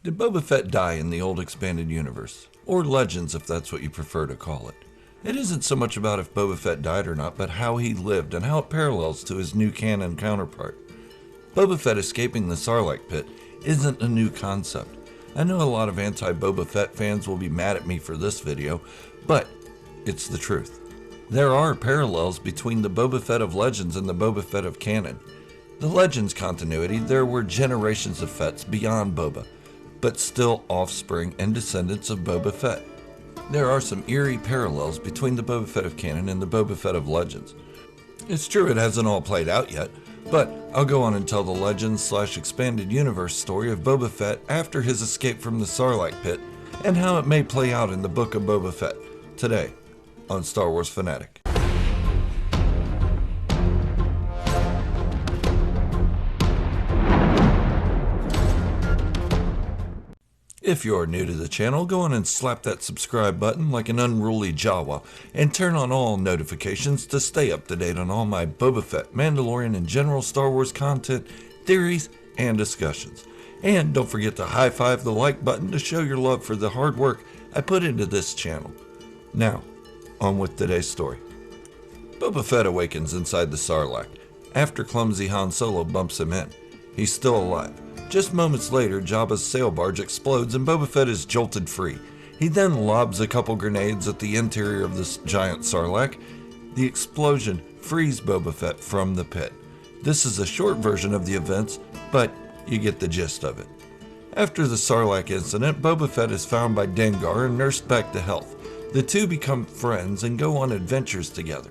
Did Boba Fett die in the old expanded universe? Or Legends, if that's what you prefer to call it. It isn't so much about if Boba Fett died or not, but how he lived and how it parallels to his new canon counterpart. Boba Fett escaping the Sarlacc pit isn't a new concept. I know a lot of anti-Boba Fett fans will be mad at me for this video, but it's the truth. There are parallels between the Boba Fett of Legends and the Boba Fett of canon. The Legends continuity, there were generations of Fetts beyond Boba, but still offspring and descendants of Boba Fett. There are some eerie parallels between the Boba Fett of canon and the Boba Fett of Legends. It's true it hasn't all played out yet, but I'll go on and tell the Legends/expanded universe story of Boba Fett after his escape from the Sarlacc pit and how it may play out in the book of Boba Fett today on Star Wars Fanatic. If you're new to the channel, go on and slap that subscribe button like an unruly Jawa and turn on all notifications to stay up to date on all my Boba Fett, Mandalorian, and general Star Wars content, theories, and discussions. And don't forget to high-five the like button to show your love for the hard work I put into this channel. Now, on with today's story. Boba Fett awakens inside the Sarlacc after clumsy Han Solo bumps him in. He's still alive. Just moments later, Jabba's sail barge explodes and Boba Fett is jolted free. He then lobs a couple grenades at the interior of this giant Sarlacc. The explosion frees Boba Fett from the pit. This is a short version of the events, but you get the gist of it. After the Sarlacc incident, Boba Fett is found by Dengar and nursed back to health. The two become friends and go on adventures together.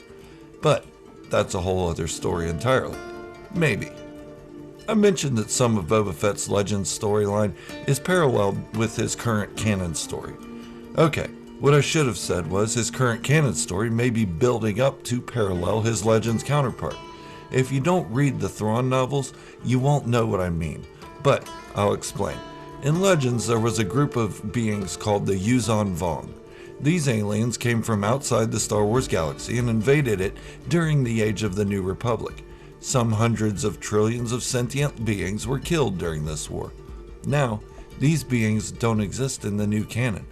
But that's a whole other story entirely. Maybe. I mentioned that some of Boba Fett's Legends storyline is paralleled with his current canon story. Okay, what I should have said was his current canon story may be building up to parallel his Legends counterpart. If you don't read the Thrawn novels, you won't know what I mean, but I'll explain. In Legends, there was a group of beings called the Yuuzhan Vong. These aliens came from outside the Star Wars galaxy and invaded it during the Age of the New Republic. Some hundreds of trillions of sentient beings were killed during this war. Now, these beings don't exist in the new canon,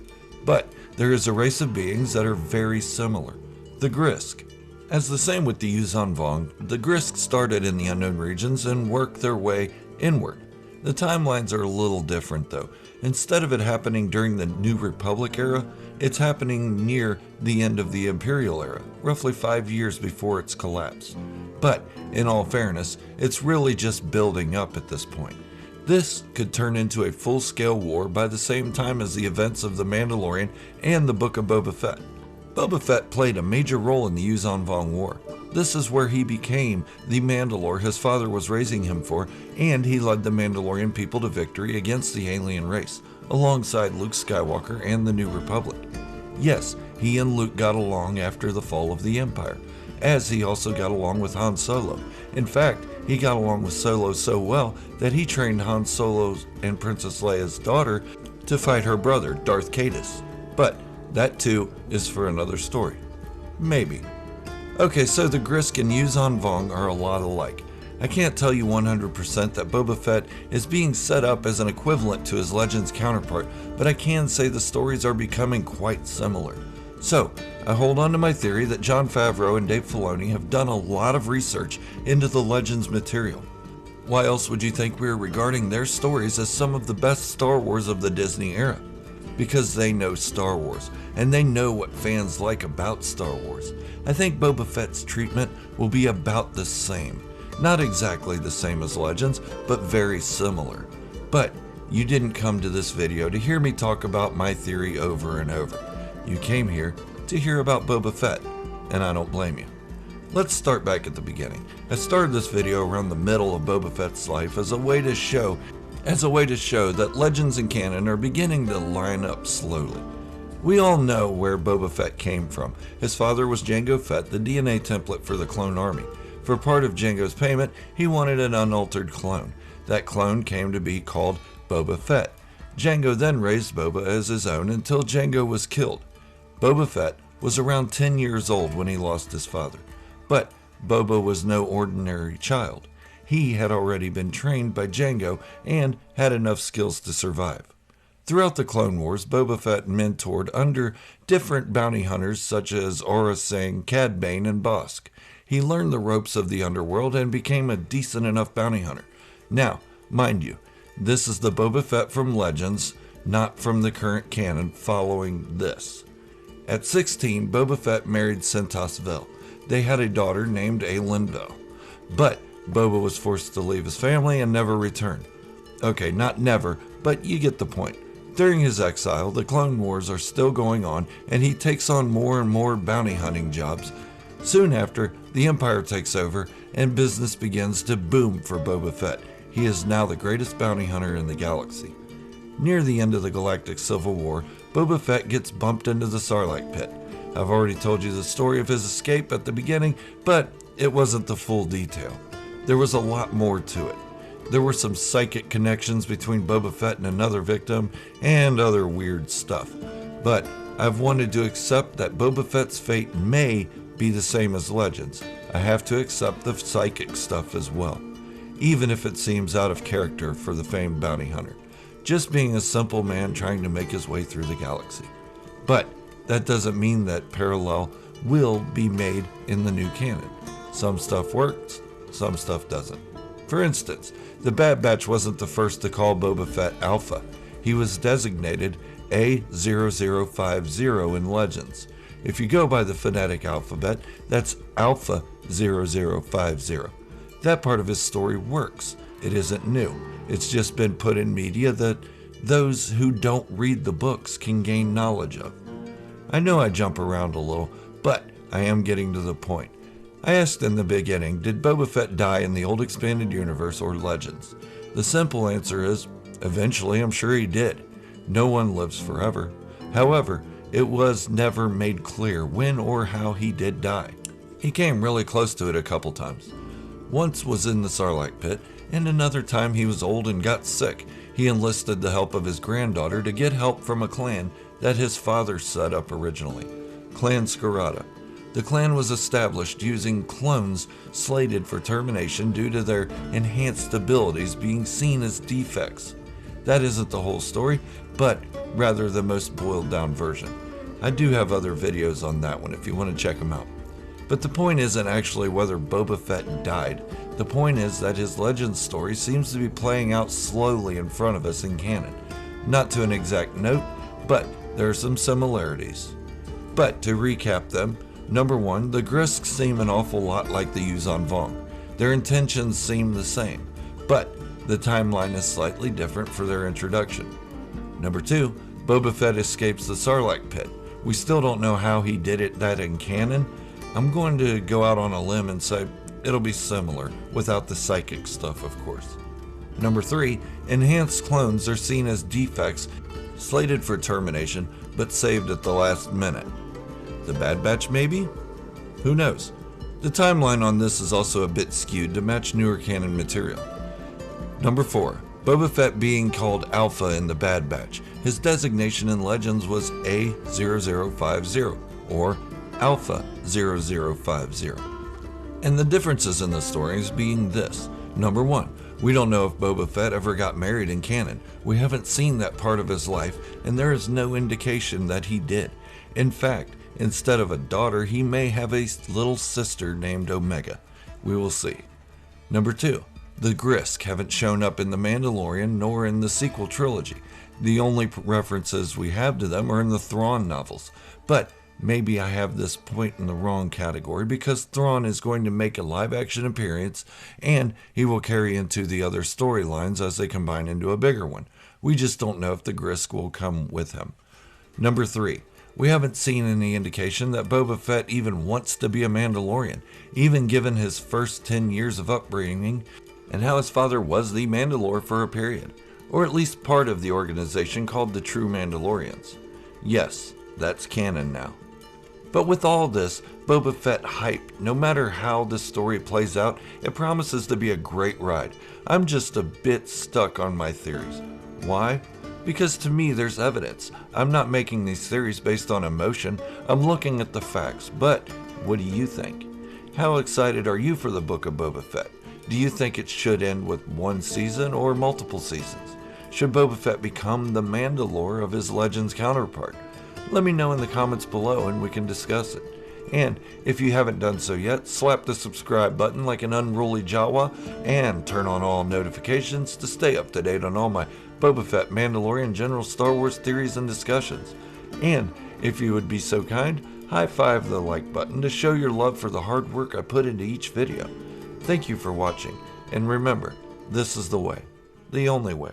but there is a race of beings that are very similar, the Grisk. As the same with the Yuuzhan Vong, the Grisk started in the unknown regions and worked their way inward. The timelines are a little different though. Instead of it happening during the New Republic era, it's happening near the end of the Imperial era, roughly 5 years before its collapse. But, in all fairness, it's really just building up at this point. This could turn into a full-scale war by the same time as the events of The Mandalorian and the Book of Boba Fett. Boba Fett played a major role in the Yuuzhan Vong War. This is where he became the Mandalore his father was raising him for, and he led the Mandalorian people to victory against the alien race, alongside Luke Skywalker and the New Republic. Yes, he and Luke got along after the fall of the Empire, as he also got along with Han Solo. In fact, he got along with Solo so well that he trained Han Solo and Princess Leia's daughter to fight her brother, Darth Caedus. But that too is for another story. Maybe. Okay, so the Grisk and Yuuzhan Vong are a lot alike. I can't tell you 100% that Boba Fett is being set up as an equivalent to his Legends counterpart, but I can say the stories are becoming quite similar. So, I hold on to my theory that Jon Favreau and Dave Filoni have done a lot of research into the Legends material. Why else would you think we're regarding their stories as some of the best Star Wars of the Disney era? Because they know Star Wars, and they know what fans like about Star Wars. I think Boba Fett's treatment will be about the same. Not exactly the same as Legends, but very similar. But you didn't come to this video to hear me talk about my theory over and over. You came here to hear about Boba Fett, and I don't blame you. Let's start back at the beginning. I started this video around the middle of Boba Fett's life as a way to show that Legends and canon are beginning to line up slowly. We all know where Boba Fett came from. His father was Jango Fett, the DNA template for the clone army. For part of Jango's payment, he wanted an unaltered clone. That clone came to be called Boba Fett. Jango then raised Boba as his own until Jango was killed. Boba Fett was around 10 years old when he lost his father. But Boba was no ordinary child. He had already been trained by Jango and had enough skills to survive. Throughout the Clone Wars, Boba Fett mentored under different bounty hunters such as Aurra Sing, Cad Bane, and Bossk. He learned the ropes of the underworld and became a decent enough bounty hunter. Now, mind you, this is the Boba Fett from Legends, not from the current canon following this. At 16, Boba Fett married Sentos Vil. They had a daughter named Aelin Vel. But Boba was forced to leave his family and never returned. Okay, not never, but you get the point. During his exile, the Clone Wars are still going on, and he takes on more and more bounty hunting jobs. Soon after, the Empire takes over, and business begins to boom for Boba Fett. He is now the greatest bounty hunter in the galaxy. Near the end of the Galactic Civil War, Boba Fett gets bumped into the Sarlacc pit. I've already told you the story of his escape at the beginning, but it wasn't the full detail. There was a lot more to it. There were some psychic connections between Boba Fett and another victim, and other weird stuff. But I've wanted to accept that Boba Fett's fate may be the same as Legends. I have to accept the psychic stuff as well, even if it seems out of character for the famed bounty hunter, just being a simple man trying to make his way through the galaxy. But that doesn't mean that parallel will be made in the new canon. Some stuff works, some stuff doesn't. For instance, the Bad Batch wasn't the first to call Boba Fett Alpha. He was designated A0050 in Legends. If you go by the phonetic alphabet, that's Alpha 0050. That part of his story works. It isn't new. It's just been put in media that those who don't read the books can gain knowledge of. I know I jump around a little, but I am getting to the point. I asked in the beginning, did Boba Fett die in the old expanded universe or Legends? The simple answer is, eventually I'm sure he did. No one lives forever. However, it was never made clear when or how he did die. He came really close to it a couple times. Once was in the Sarlacc pit, and another time he was old and got sick. He enlisted the help of his granddaughter to get help from a clan that his father set up originally, Clan Scarada. The clan was established using clones slated for termination due to their enhanced abilities being seen as defects. That isn't the whole story, but rather the most boiled down version. I do have other videos on that one if you want to check them out. But the point isn't actually whether Boba Fett died. The point is that his Legends story seems to be playing out slowly in front of us in canon. Not to an exact note, but there are some similarities. But to recap them, number 1, the Grisks seem an awful lot like the Yuuzhan Vong. Their intentions seem the same, but the timeline is slightly different for their introduction. Number 2, Boba Fett escapes the Sarlacc pit. We still don't know how he did that in canon. I'm going to go out on a limb and say it'll be similar, without the psychic stuff, of course. Number 3, enhanced clones are seen as defects, slated for termination, but saved at the last minute. The Bad Batch, maybe? Who knows? The timeline on this is also a bit skewed to match newer canon material. Number 4, Boba Fett being called Alpha in the Bad Batch. His designation in Legends was A0050, or Alpha 0050. And the differences in the stories being this. Number 1, we don't know if Boba Fett ever got married in canon. We haven't seen that part of his life, and there is no indication that he did. In fact, instead of a daughter, he may have a little sister named Omega. We will see. Number 2, the Grisk haven't shown up in The Mandalorian nor in the sequel trilogy. The only references we have to them are in the Thrawn novels. But maybe I have this point in the wrong category because Thrawn is going to make a live-action appearance and he will carry into the other storylines as they combine into a bigger one. We just don't know if the Grisk will come with him. Number 3, we haven't seen any indication that Boba Fett even wants to be a Mandalorian, even given his first 10 years of upbringing and how his father was the Mandalore for a period, or at least part of the organization called the True Mandalorians. Yes, that's canon now. But with all this Boba Fett hype, no matter how the story plays out, it promises to be a great ride. I'm just a bit stuck on my theories. Why? Because to me there's evidence. I'm not making these theories based on emotion, I'm looking at the facts. But what do you think? How excited are you for the book of Boba Fett? Do you think it should end with one season or multiple seasons? Should Boba Fett become the Mandalore of his Legends counterpart? Let me know in the comments below and we can discuss it. And if you haven't done so yet, slap the subscribe button like an unruly Jawa and turn on all notifications to stay up to date on all my Boba Fett, Mandalorian, general Star Wars theories and discussions. And if you would be so kind, high five the like button to show your love for the hard work I put into each video. Thank you for watching, and remember, this is the way, the only way.